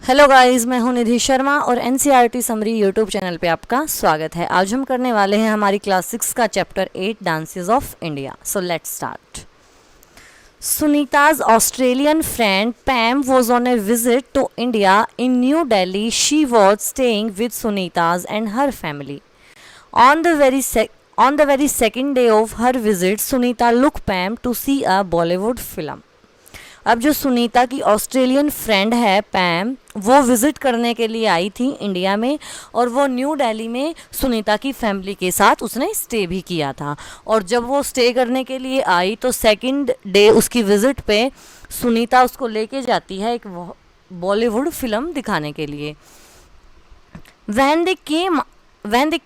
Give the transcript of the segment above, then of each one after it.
Hello guys, मैं हूं निधि शर्मा और एनसीईआरटी समरी यूट्यूब चैनल पे आपका स्वागत है। आज हम करने वाले हैं हमारी क्लास 6 का chapter 8 dances of India. So let's start. Sunita's Australian friend Pam was on a visit to India in New Delhi. She was staying with Sunita's and her family. On the very second day of her visit, Sunita looked Pam to see a Bollywood film. अब जो सुनीता की Australian friend है पैम, वो visit करने के लिए आई थी India में और वो न्यू दिल्ली में सुनीता की फैमिली के साथ उसने स्टे भी किया था। और जब वो स्टे करने के लिए आई तो सेकंड डे उसकी विज़िट पे सुनीता उसको लेके जाती है एक बॉलीवुड फिल्म दिखाने के लिए। When they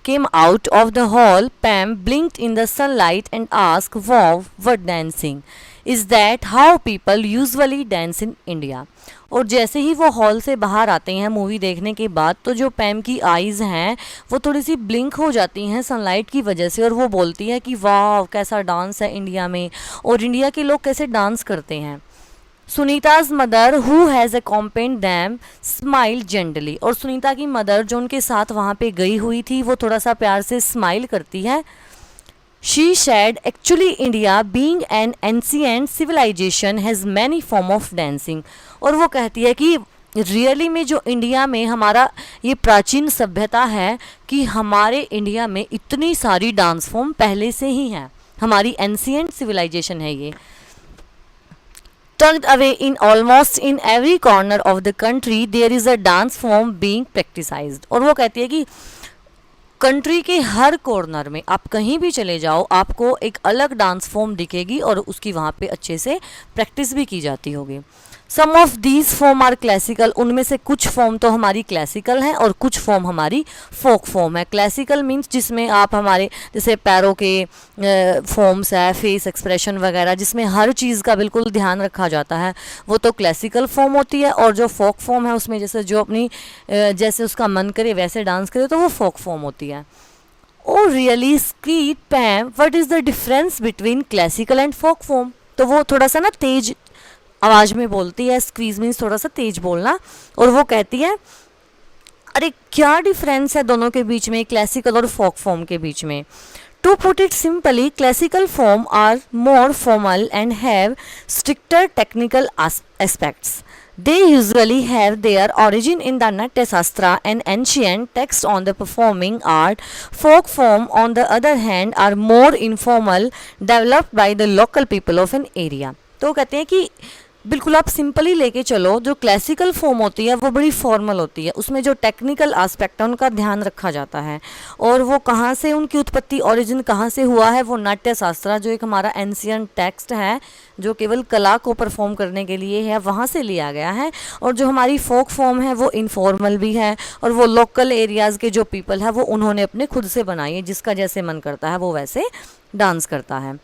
came out of the hall, Pam blinked in the sunlight and asked, "Wow, what dancing! Is that how people usually dance in India?" और जैसे ही वो हॉल से बाहर आते हैं मूवी देखने के बाद, तो जो पैम की आइज़ हैं वो थोड़ी सी ब्लिंक हो जाती हैं सनलाइट की वजह से, और वो बोलती है कि वाह, कैसा डांस है इंडिया में और इंडिया के लोग कैसे डांस करते हैं। Sunita's mother who has accompanied them smile gently, और सुनीता की मदर जो उनके साथ वहाँ पे गई हुई थी वो थोड़ा सा प्यार से स्माइल करती है। She said, actually India being an ancient civilization has many form of dancing, और वो कहती है कि रियली में जो इंडिया में हमारा ये प्राचीन सभ्यता है कि हमारे इंडिया में इतनी सारी डांस फॉर्म पहले से ही हैं, हमारी एंशिएंट सिविलाइजेशन है ये। Tucked away in almost in every corner of the country, there is a dance form being practiced. और वो कहती है कि कंट्री के हर कॉर्नर में आप कहीं भी चले जाओ, आपको एक अलग डांस फॉर्म दिखेगी और उसकी वहाँ पे अच्छे से प्रैक्टिस भी की जाती होगी। Some of these form are classical, उनमें से कुछ फॉर्म तो हमारी क्लासिकल हैं और कुछ फॉर्म हमारी फोक फॉर्म है। क्लासिकल मीन्स जिसमें आप हमारे जैसे पैरों के फॉर्म्स है, फेस एक्सप्रेशन वगैरह, जिसमें हर चीज़ का बिल्कुल ध्यान रखा जाता है, वो तो क्लासिकल फॉर्म होती है। और जो फोक फॉर्म है उसमें जैसे जो अपनी जैसे उसका मन करे वैसे डांस करे तो वो फोक फॉर्म होती है। ओ रियली स्क्रीट Pam, what is the difference between classical and folk form? तो वो थोड़ा सा ना तेज आवाज़ में बोलती है, स्क्वीज मीन्स थोड़ा सा तेज बोलना, और वो कहती है अरे क्या डिफरेंस है दोनों के बीच में, क्लासिकल और फोक फॉर्म के बीच में। To put it simply, classical form are more formal and have stricter technical aspects. They usually have their origin in the Natya Shastra and ancient texts on the performing art. Folk form, on the other hand, are more informal, developed by the local people of an area. तो कहते हैं कि बिल्कुल आप simply लेके चलो, जो classical form होती है वो बड़ी फॉर्मल होती है, उसमें जो टेक्निकल एस्पेक्ट है उनका ध्यान रखा जाता है। और वो कहाँ से उनकी उत्पत्ति, ओरिजिन कहाँ से हुआ है, वो नाट्य शास्त्र जो एक हमारा एंशियंट टेक्स्ट है जो केवल कला को परफॉर्म करने के लिए है, वहाँ से लिया गया है। और जो हमारी फोक फॉर्म है वो इनफॉर्मल भी है, और वो लोकल एरियाज़ के जो पीपल है वो उन्होंने अपने खुद से बनाई है, जिसका जैसे मन करता है वो वैसे डांस करता है।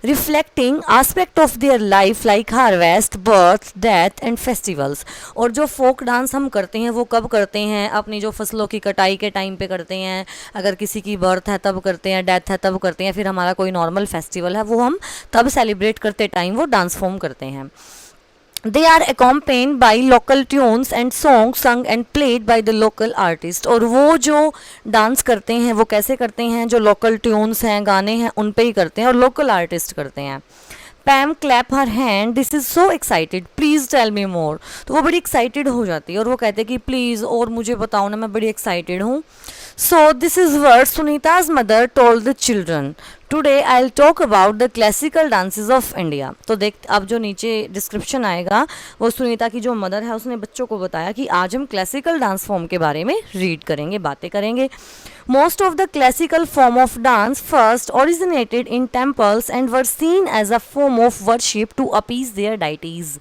Reflecting aspect of their life like harvest, birth, death and festivals. और जो फोक डांस हम करते हैं वो कब करते हैं, अपनी जो फसलों की कटाई के टाइम पे करते हैं, अगर किसी की बर्थ है तब करते हैं, डेथ है तब करते हैं, फिर हमारा कोई नॉर्मल फेस्टिवल है वो हम तब सेलिब्रेट करते टाइम वो डांस फॉर्म करते हैं। They are accompanied by local tunes and songs sung and played by the local artist. और वो जो डांस करते हैं वो कैसे करते हैं, जो लोकल ट्यून्स हैं, गाने हैं, उन पे ही करते हैं और लोकल आर्टिस्ट करते हैं। Pam clap her hand, this is so excited, please tell me more. तो वो बड़ी एक्साइटेड हो जाती है और वो कहते हैं कि प्लीज़ और मुझे बताओ ना, मैं बड़ी एक्साइटेड हूँ। So this is word Sunita's mother told the children, today I will talk about the classical dances of India. तो देख, अब जो नीचे डिस्क्रिप्शन आएगा वो सुनीता की जो मदर है उसने बच्चों को बताया कि आज हम क्लासिकल डांस फॉर्म के बारे में रीड करेंगे, बातें करेंगे। Most of the classical form of dance first originated in temples and were seen as a form of worship to appease their deities.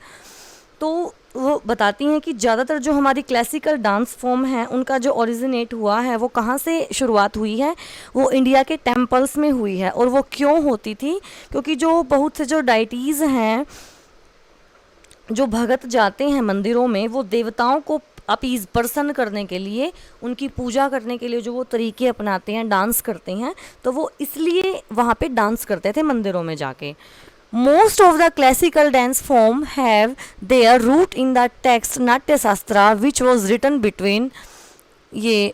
तो वो बताती हैं कि ज़्यादातर जो हमारी क्लासिकल डांस फॉर्म है उनका जो ओरिजिनेट हुआ है वो कहाँ से शुरुआत हुई है, वो इंडिया के टेम्पल्स में हुई है। और वो क्यों होती थी, क्योंकि जो बहुत से जो डाइटीज़ हैं, जो भगत जाते हैं मंदिरों में, वो देवताओं को अपीज़ प्रसन्न करने के लिए, उनकी पूजा करने के लिए जो वो तरीके अपनाते हैं, डांस करते हैं, तो वो इसलिए वहाँ पे डांस करते थे मंदिरों में जाके। Most of the classical dance form have their root in the text Natya Shastra, which was written between ये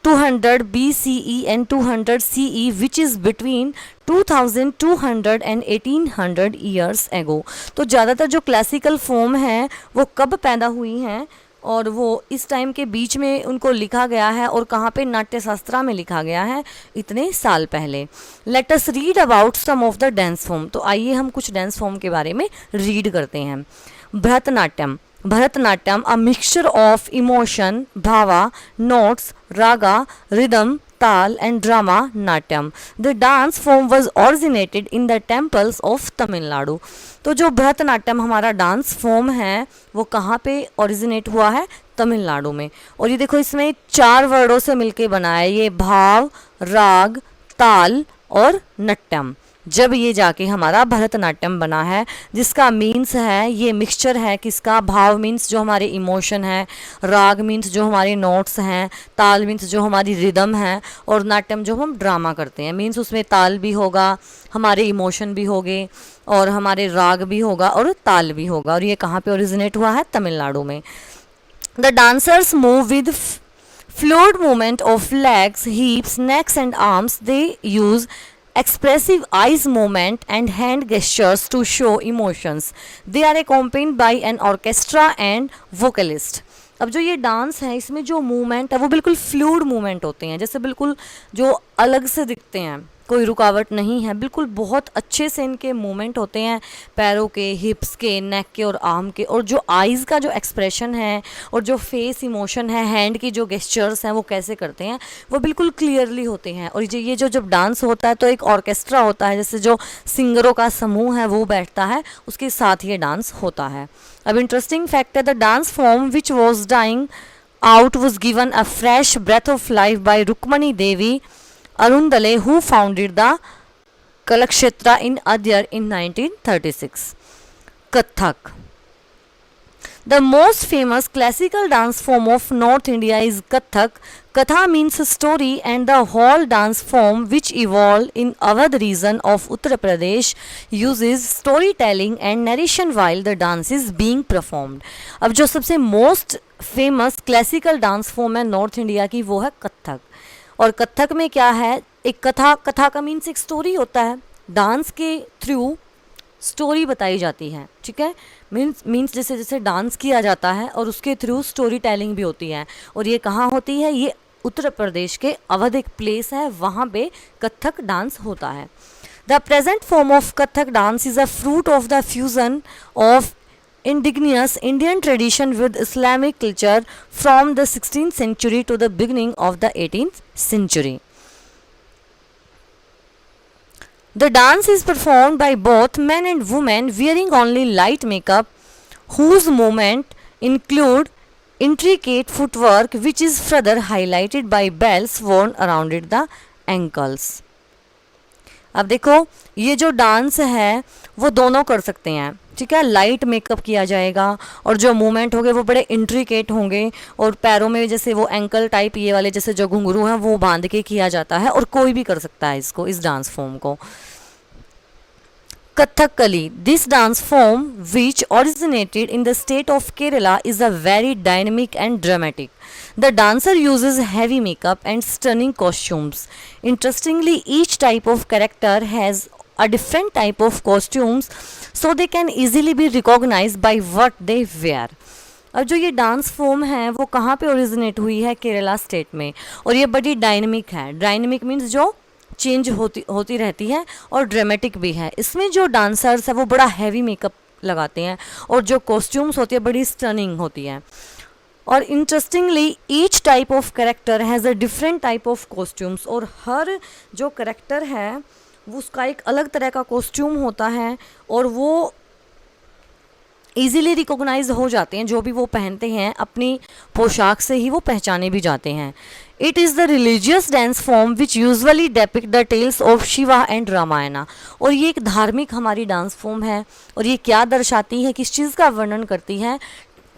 200 BCE and 200 CE, which is between 2200 and 1800 years ago. तो ज़्यादातर जो क्लासिकल फॉर्म हैं वो कब पैदा हुई हैं और वो इस टाइम के बीच में उनको लिखा गया है और कहाँ पे नाट्य शास्त्रा में लिखा गया है इतने साल पहले. Let us read about some of the dance form. तो आइए हम कुछ डांस फॉर्म के बारे में रीड करते हैं. Bharatanatyam. Bharatanatyam, a mixture of emotion, bhava, notes, raga, rhythm, tal and drama natyam. The dance form was originated in the temples of Tamil Nadu. तो जो भरतनाट्यम हमारा डांस फॉर्म है वो कहाँ पे ओरिजिनेट हुआ है? तमिलनाडु में. और ये देखो इसमें 4 वर्डों से मिलके बना है, ये भाव, राग, ताल और नट्यम. जब ये जाके हमारा भरतनाट्यम बना है, जिसका मीन्स है ये मिक्सचर है किसका? भाव मीन्स जो हमारे इमोशन है, राग मीन्स जो हमारे नोट्स हैं, ताल मीन्स जो हमारी रिदम है और नाट्यम जो हम ड्रामा करते हैं. मीन्स उसमें ताल भी होगा, हमारे इमोशन भी होंगे और हमारे राग भी होगा और ताल भी होगा. और ये कहाँ पे ओरिजिनेट हुआ है? तमिलनाडु में. The dancers move with fluid movement of legs, हिप्स, next and arms. They use expressive eyes movement and hand gestures to show emotions. They are accompanied by an orchestra and vocalist. अब जो ये dance है इसमें जो movement है वो बिल्कुल fluid movement होते हैं, जैसे बिल्कुल जो अलग से दिखते हैं, कोई रुकावट नहीं है, बिल्कुल बहुत अच्छे से इनके मूवमेंट होते हैं, पैरों के, हिप्स के, नेक के और आर्म के. और जो आइज़ का जो एक्सप्रेशन है और जो फेस इमोशन है, हैंड की जो गेस्चर्स हैं वो कैसे करते हैं, वो बिल्कुल क्लियरली होते हैं. और ये जो जब डांस होता है तो एक ऑर्केस्ट्रा होता है, जैसे जो सिंगरों का समूह है वो बैठता है, उसके साथ ये डांस होता है. अब इंटरेस्टिंग फैक्ट है, the dance form which was dying out was given a fresh breath of life by Rukmini Devi Arundale, who founded the Kalakshetra in Adyar in 1936. Kathak. The most famous classical dance form of North India is Kathak. Katha means story and the whole dance form which evolved in Awadh region of Uttar Pradesh uses storytelling and narration while the dance is being performed. अब जो सबसे most famous classical dance form है north India की वो है कथक. और कथक में क्या है? एक कथा का मीन्स एक स्टोरी होता है, डांस के थ्रू स्टोरी बताई जाती है. ठीक है, मीन्स जैसे जैसे डांस किया जाता है और उसके थ्रू स्टोरी टेलिंग भी होती है. और ये कहाँ होती है? ये उत्तर प्रदेश के अवध एक प्लेस है, वहाँ पे कथक डांस होता है. The present form of Kathak dance is a fruit of the fusion of indigenous Indian tradition with Islamic culture from the 16th century to the beginning of the 18th century. The dance is performed by both men and women wearing only light makeup, whose movement include intricate footwork which is further highlighted by bells worn around the ankles. अब देखो ये जो dance है वो दोनों कर सकते हैं. ठीक है, लाइट मेकअप किया जाएगा और जो मूवमेंट होंगे वो बड़े इंट्रिकेट होंगे और पैरों में जैसे वो एंकल टाइप ये वाले जैसे जो घुंघरू हैं वो बांध के किया जाता है और कोई भी कर सकता है इसको, इस डांस फॉर्म को. Kathakali. This dance form, which originated in the state of Kerala, is a very dynamic and dramatic. The dancer uses heavy makeup and stunning costumes. Interestingly, each type of character has a different type of costumes, so they can easily be recognized by what they wear. अब जो ये dance form है वो कहाँ पे originate हुई है? Kerala state में. और ये बड़ी डायनेमिक है. डायनेमिक मीन्स जो चेंज होती रहती है और ड्रामेटिक भी है. इसमें जो डांसर्स है वो बड़ा हैवी मेकअप लगाते हैं और जो कॉस्ट्यूम्स होती है बड़ी स्टनिंग होती है. और interestingly each type of character has a different type of costumes. और हर जो कैरेक्टर है वो उसका एक अलग तरह का कॉस्ट्यूम होता है और वो ईज़िली रिकॉग्नाइज हो जाते हैं. जो भी वो पहनते हैं अपनी पोशाक से ही वो पहचाने भी जाते हैं. It is the religious dance form which usually depict the tales of Shiva and Ramayana. और ये एक धार्मिक हमारी डांस फॉर्म है और ये क्या दर्शाती है, किस चीज़ का वर्णन करती है?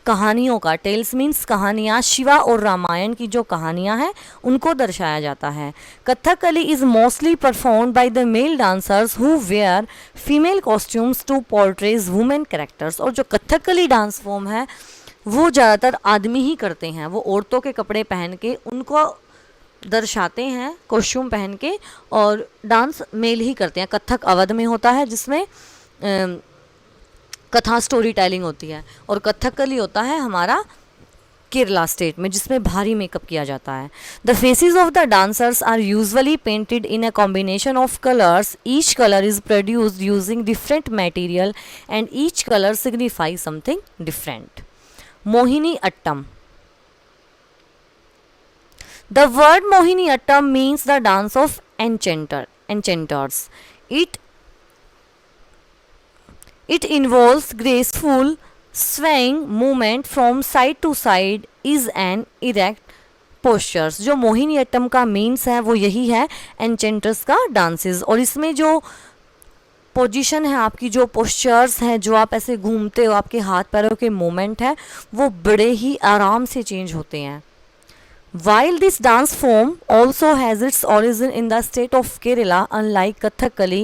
कहानियों का, टेल्स मीन्स कहानियाँ, शिवा और रामायण की जो कहानियाँ हैं उनको दर्शाया जाता है। Kathakali is mostly performed by the male dancers who wear female costumes to portrays women characters. और जो कथकली डांस फॉर्म है वो ज़्यादातर आदमी ही करते हैं, वो औरतों के कपड़े पहन के उनको दर्शाते हैं कॉस्ट्यूम पहन के, और डांस मेल ही करते हैं। कथक अवध में होता है जिसमें कथा स्टोरी टेलिंग होती है, और कथकली होता है हमारा केरला स्टेट में जिसमें भारी मेकअप किया जाता है। The faces of the dancers are usually painted in a combination of colours, each colour is produced using different material and each colour signify something different. Mohiniattam. The word Mohiniyattam means the dance of enchanters. It involves graceful swaying movement from side to side, is an erect postures। जो मोहिनीअट्टम का means है वो यही है, एंचेंटर्स का dances. और इसमें जो पोजीशन है, आपकी जो पोस्चर्स हैं, जो आप ऐसे घूमते हो, आपके हाथ पैरों के मूवमेंट है वो बड़े ही आराम से चेंज होते हैं। While this dance form also has its origin in the state of Kerala, unlike Kathakali,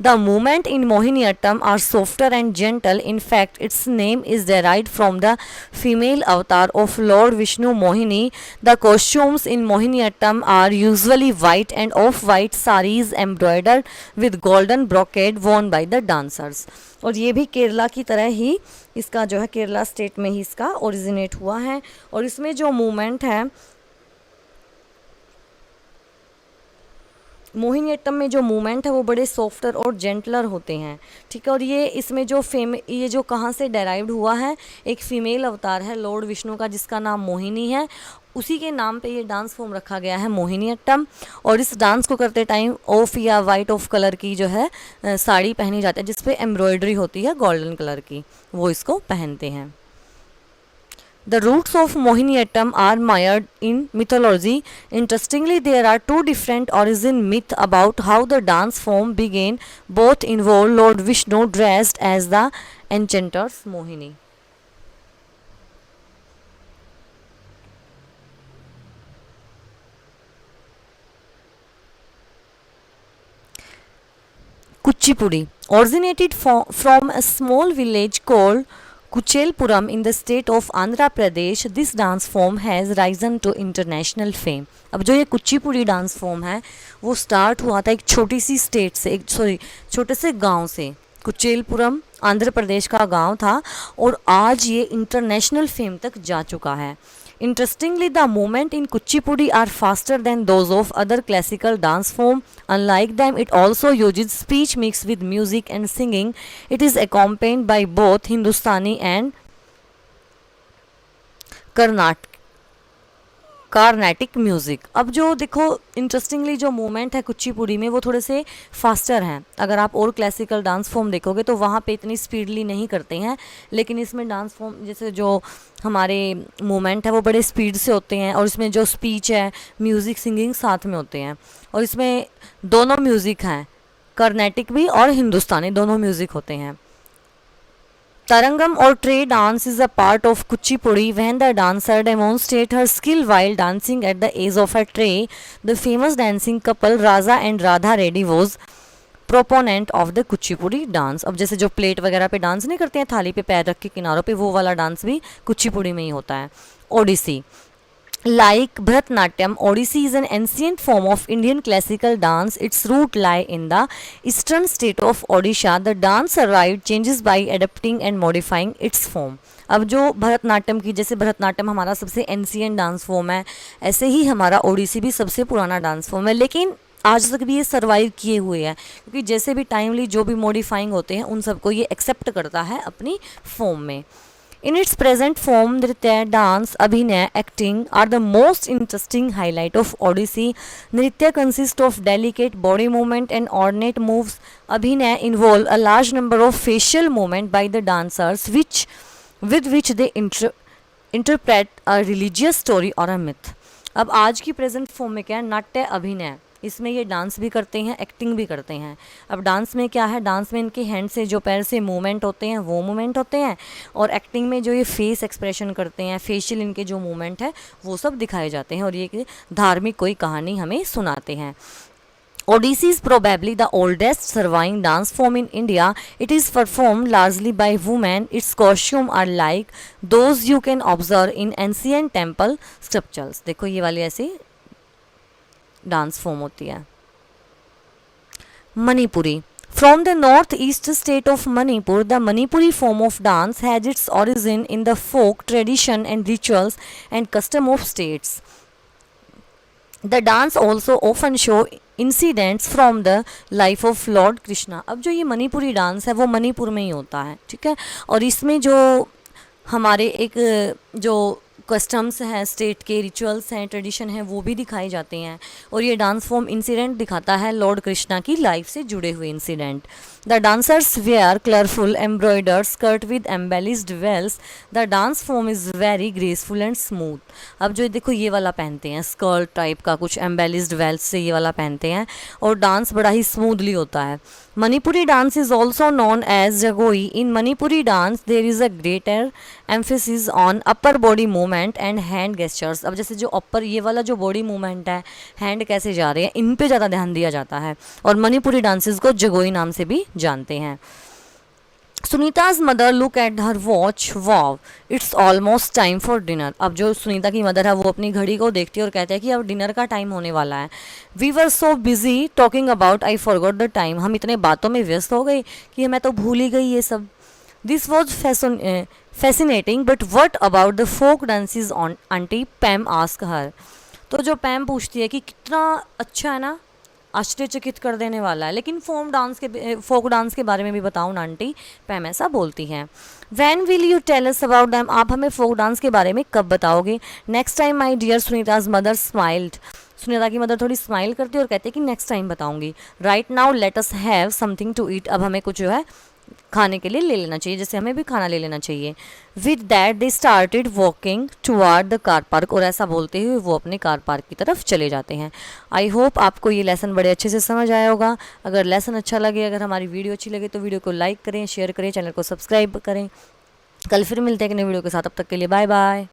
the movement in Mohiniyattam are softer and gentle. In fact, its name is derived from the female avatar of Lord Vishnu, Mohini. The costumes in Mohiniyattam are usually white and off-white sarees embroidered with golden brocade worn by the dancers. और ये भी केरला की तरह ही इसका जो है Kerala state में ही इसका ओरिजिनेट हुआ है। और इसमें जो मूवमेंट है, मोहिनीअट्टम में जो मूवमेंट है वो बड़े सॉफ्टर और जेंटलर होते हैं, ठीक है। और ये इसमें जो ये जो कहाँ से डेराइव्ड हुआ है, एक फीमेल अवतार है लॉर्ड विष्णु का जिसका नाम मोहिनी है, उसी के नाम पे ये डांस फॉर्म रखा गया है मोहिनीअट्टम। और इस डांस को करते टाइम ऑफ या वाइट ऑफ कलर की जो है साड़ी पहनी जाती है जिसपे एम्ब्रॉयडरी होती है गोल्डन कलर की, वो इसको पहनते हैं। The roots of Mohiniyattam are mired in mythology. Interestingly, there are two different origin myths about how the dance form began. Both involve Lord Vishnu dressed as the enchantress Mohini. Kuchipudi originated from a small village called Kuchelpuram in the state of Andhra Pradesh. This dance form has risen to international fame. अब जो ये Kuchipudi dance form है वो start हुआ था एक छोटी सी state से, छोटे से गांव से। कुचेलपुरम आंध्र प्रदेश का गांव था और आज ये इंटरनेशनल फेम तक जा चुका है। Interestingly, the movement in Kuchipudi are faster than those of other classical dance form. Unlike them, it also uses speech mixed with music and singing. It is accompanied by both Hindustani and Carnatic music. अब जो देखो interestingly जो movement है कुचिपुड़ी में वो थोड़े से faster हैं। अगर आप और क्लासिकल डांस फॉर्म देखोगे तो वहाँ पे इतनी स्पीडली नहीं करते हैं, लेकिन इसमें डांस फॉर्म जैसे जो हमारे मूवमेंट है वो बड़े स्पीड से होते हैं। और इसमें जो स्पीच है, म्यूज़िक, सिंगिंग साथ में होते हैं। और इसमें दोनों म्यूज़िक हैं, कर्नेटिक भी और हिंदुस्तानी, दोनों म्यूज़िक होते हैं। Tarangam or tray dance is a part of Kuchipudi when the dancer demonstrates her skill while dancing at the edge of a tray. The famous dancing couple Raza and Radha Reddy was proponent of the Kuchipudi dance. अब जैसे जो plate वगैरह पे dance नहीं करते हैं थाली पे पैर रख के किनारों पे, वो वाला डांस भी कुचिपुड़ी में ही होता है। Odissi Like Bharatnatyam, Odissi is an ancient form of Indian classical dance. Its root lie in the eastern state of Odisha. The dance survived changes by adapting and modifying its form. अब जो भरतनाट्यम की, जैसे भरतनाट्यम हमारा सबसे एंशियंट डांस फॉर्म है, ऐसे ही हमारा ओडिसी भी सबसे पुराना डांस फॉर्म है, लेकिन आज तक भी ये सर्वाइव किए हुए हैं क्योंकि जैसे भी टाइमली जो भी मॉडिफाइंग होते हैं उन सबको ये एक्सेप्ट करता है अपनी फॉर्म में। In its present form, Nritya, dance, Abhinay, acting are the most interesting highlight of Odissi. Nritya consists of delicate body movement and ornate moves. Abhinay involve a large number of facial movement by the dancers, with which they interpret a religious story or a myth. अब आज की present form में क्या है, नाट्य अभिनय, इसमें ये डांस भी करते हैं, एक्टिंग भी करते हैं। अब डांस में क्या है, डांस में इनके हैंड से जो पैर से मूवमेंट होते हैं वो मूवमेंट होते हैं, और एक्टिंग में जो ये फेस एक्सप्रेशन करते हैं, फेशियल इनके जो मूवमेंट है वो सब दिखाए जाते हैं, और ये धार्मिक कोई कहानी हमें सुनाते हैं। Odissi is probably the oldest surviving dance form in India. It is performed largely by women. Its costumes are like those you can observe in ancient temple sculptures. देखो ये वाली ऐसी डांस फॉर्म होती है। Manipuri From the northeast state of Manipur, the Manipuri form of dance has its origin in the folk tradition and rituals and custom of states. The dance also often show incidents from the life of Lord Krishna. अब जो ये Manipuri dance है वो मणिपुर में ही होता है, ठीक है, और इसमें जो हमारे एक जो कस्टम्स हैं, स्टेट के रिचुअल्स हैं, ट्रेडिशन हैं, वो भी दिखाए जाते हैं, और ये डांस फॉर्म इंसिडेंट दिखाता है लॉर्ड कृष्णा की लाइफ से जुड़े हुए incident. The dancers wear colourful embroidered skirt with embellished veils. The dance form is very graceful and smooth. अब जो देखो ये वाला पहनते हैं, स्कर्ट टाइप का कुछ एम्बेलिश्ड वेल्स से ये वाला पहनते हैं, और डांस बड़ा ही स्मूथली होता है। Manipuri dance is also known as Jagoi. In Manipuri dance there is a greater emphasis on upper body movement and hand gestures. अब जैसे जो अपर ये वाला जो बॉडी मूवमेंट है, हैंड कैसे जा रहे हैं, इन पे ज़्यादा ध्यान दिया जाता है, और मणिपुरी डांसेस को जगोई नाम से भी जानते हैं। Sunita's mother look at her watch, wow it's almost time for dinner. अब जो सुनीता की मदर है वो अपनी घड़ी को देखती है और कहते हैं कि अब डिनर का टाइम होने वाला है। We were so busy talking about I forgot the time. हम इतने बातों में व्यस्त हो गए कि मैं तो भूल ही गई ये सब। This was fascinating but what about the folk dances on aunty, Pam ask her. तो जो पैम पूछती है कि कितना अच्छा है ना, आश्चर्यचकित कर देने वाला है, लेकिन फोक डांस के बारे में भी बताओ ना आंटी, पैम ऐसा बोलती हैं। When will you tell us about them. आप हमें फोक डांस के बारे में कब बताओगे। Next time my dear Sunita's mother smiled. Sunita की मदर थोड़ी स्माइल करती है और कहती है कि नेक्स्ट टाइम बताऊंगी। Right now let us have something to eat. अब हमें कुछ जो है खाने के लिए ले लेना चाहिए, जैसे हमें भी खाना ले लेना चाहिए। With that they started walking toward the car park. और ऐसा बोलते हुए वो अपने कार पार्क की तरफ चले जाते हैं। आई होप आपको ये लेसन बड़े अच्छे से समझ आया होगा। अगर लेसन अच्छा लगे, अगर हमारी वीडियो अच्छी लगे तो वीडियो को लाइक करें, शेयर करें, चैनल को सब्सक्राइब करें। कल फिर मिलते हैं एक नई वीडियो के साथ, तब तक के लिए बाय बाय।